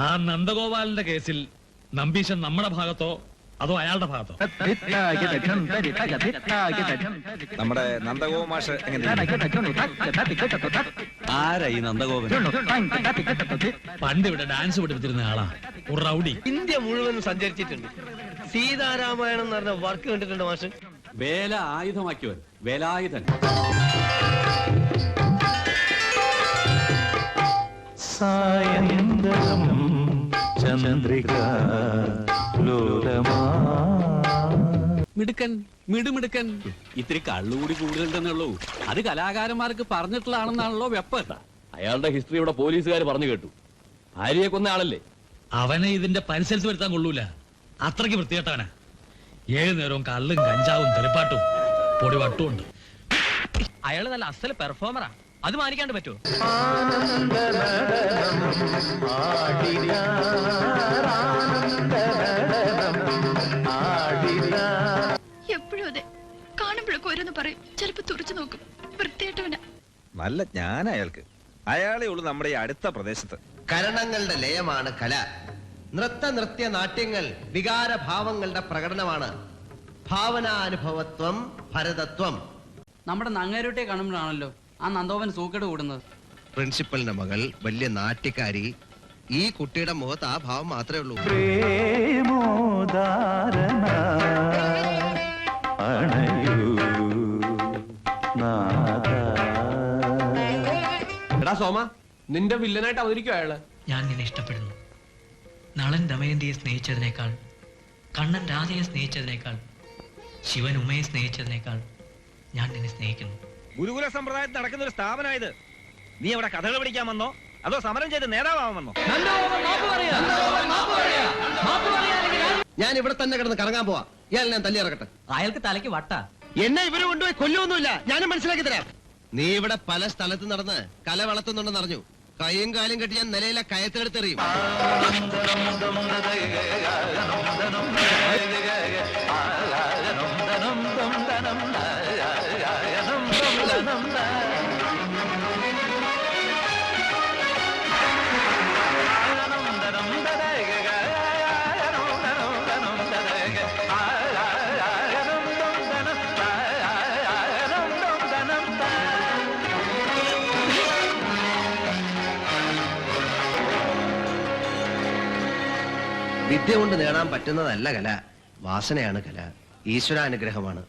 ആ നന്ദഗോപാലിന്റെ കേസിൽ നമ്പീശൻ നമ്മുടെ ഭാഗത്തോ അതോ അയാളുടെ ഭാഗത്തോ? നമ്മുടെ നന്ദഗോപ മാഷ് ആരാ ഈ നന്ദഗോപൻ? പണ്ട് ഇവിടെ ഡാൻസ് പഠിപ്പിച്ചിരുന്ന ആളാ, ഒരു റൗഡി. ഇന്ത്യ മുഴുവൻ സഞ്ചരിച്ചിട്ടുണ്ട്. സീതാരാമായണം എന്ന് പറഞ്ഞ വർക്ക് കണ്ടിട്ടുണ്ട് മാഷ്. വേല ആയുധമാക്കിയവൻ, വേലായുധൻ. മിടുക്കൻ, മിടുമിടുക്കൻ. ഇത്തിരി കള്ളുകൂടി കൂടുതൽ തന്നെ ഉള്ളൂ. അത് കലാകാരന്മാർക്ക് പറഞ്ഞിട്ടുള്ളതാണെന്നാണല്ലോ വെപ്പ്. അയാളുടെ ഹിസ്റ്ററി ഇവിടെ പോലീസുകാർ പറഞ്ഞു കേട്ടു. ഭാര്യയെ കൊന്ന ആളല്ലേ? അവനെ ഇതിന്റെ പരിസരത്ത് വരുത്താൻ കൊള്ളൂല, അത്രയ്ക്ക് വൃത്തികെട്ടവനാ. 7 നേരവും കള്ളും കഞ്ചാവും തെറിപ്പാട്ടും പൊടിവട്ടും ഉണ്ട്. അയാള് നല്ല അസൽ പെർഫോമറാ, അത് മാനിക്കാണ്ട് പറ്റുമോ? എപ്പോഴും അതെ, കാണുമ്പോഴൊക്കെ ഓരോന്ന് പറയും, ചിലപ്പോ തുറച്ചു നോക്കും. വൃത്തിയായിട്ടവനാ. നല്ല ജ്ഞാന അയാൾക്ക്. അയാളെ ഉള്ളു നമ്മുടെ ഈ അടുത്ത പ്രദേശത്ത്. കരണങ്ങളുടെ ലയമാണ് കല. നൃത്യ നാട്യങ്ങൾ വികാരഭാവങ്ങളുടെ പ്രകടനമാണ്. ഭാവനാനുഭവത്വം, ഭരതത്വം. നമ്മുടെ നങ്ങേരോട്ടെ കാണുമ്പോഴാണല്ലോ ആ നന്ദോപൻ സൂക്കേട് കൂടുന്നത്. പ്രിൻസിപ്പലിന്റെ മകൾ വലിയ നാട്യക്കാരി. ഈ കുട്ടിയുടെ മുഖത്ത് ആ ഭാവം മാത്രമേ ഉള്ളൂ. എടാ സോമ, നിന്റെ വില്ലനായിട്ട് അവതരിക്കും അയാള്. ഞാൻ നിന്നെ ഇഷ്ടപ്പെടുന്നു. നളൻ ദമയന്തിയെ സ്നേഹിച്ചതിനേക്കാൾ, കണ്ണൻ രാധയെ സ്നേഹിച്ചതിനേക്കാൾ, ശിവൻ ഉമയെ സ്നേഹിച്ചതിനേക്കാൾ ഞാൻ നിന്നെ സ്നേഹിക്കുന്നു. ഗുരുകുല സമ്പ്രദായത്തിൽ നടക്കുന്ന ഒരു സ്ഥാപനമായത്. നീ അവിടെ കഥകൾ പഠിക്കാൻ വന്നോ അതോ സമരം ചെയ്ത് നേതാവാമെന്നോ? ഞാൻ ഇവിടെ തന്നെ കിടന്ന് കറങ്ങാൻ പോവാ. ഇയാൾ ഞാൻ തല്ലി ഇറക്കട്ടെ. അയാൾക്ക് തലയ്ക്ക് വട്ട. എന്നെ ഇവര് കൊണ്ടുപോയി കൊല്ലൊന്നുമില്ല, ഞാനും മനസ്സിലാക്കി തരാം. നീ ഇവിടെ പല സ്ഥലത്ത് നടന്ന് കല വളർത്തുന്നുണ്ടെന്ന് അറിഞ്ഞു. കൈയും കാലും കെട്ടി ഞാൻ നിലയിലെ കയത്തെടുത്തെറിയും. വിദ്യ കൊണ്ട് നേടാൻ പറ്റുന്നതല്ല കല, വാസനയാണ് കല. ഈശ്വരാനുഗ്രഹമാണ്.